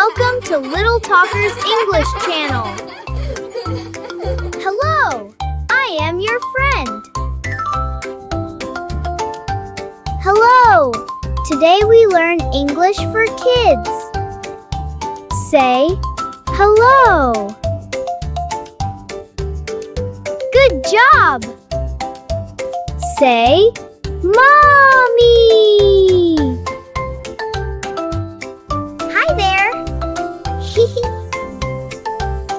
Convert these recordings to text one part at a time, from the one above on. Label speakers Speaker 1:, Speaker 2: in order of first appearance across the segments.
Speaker 1: Welcome to Little Talkers English Channel. Hello, I am your friend. Hello, today we learn English for kids. Say hello. Good job. Say Mommy. Hi there.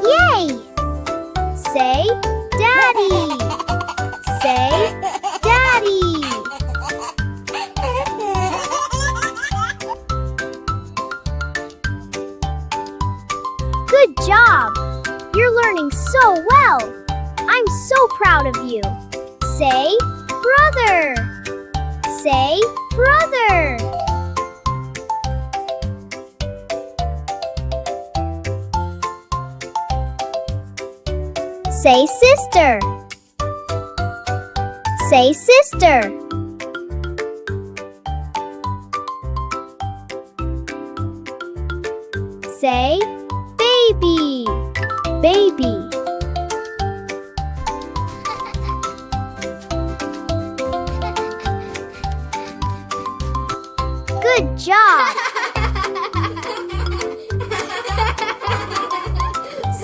Speaker 1: Yay. Say Daddy. Say Daddy. Good job. You're learning so well. I'm so proud of you. Say brother. Say brother. Say sister. Say sister. Say baby. Baby. Good job.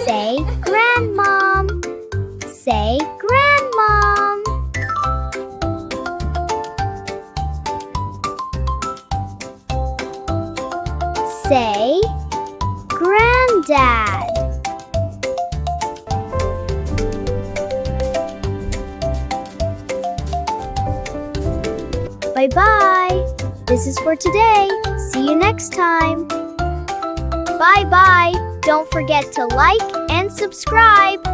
Speaker 1: Say grandmom. Say grandmom. Say granddad. Bye-bye. This is for today. See you next time. Bye-bye. Don't forget to like and subscribe.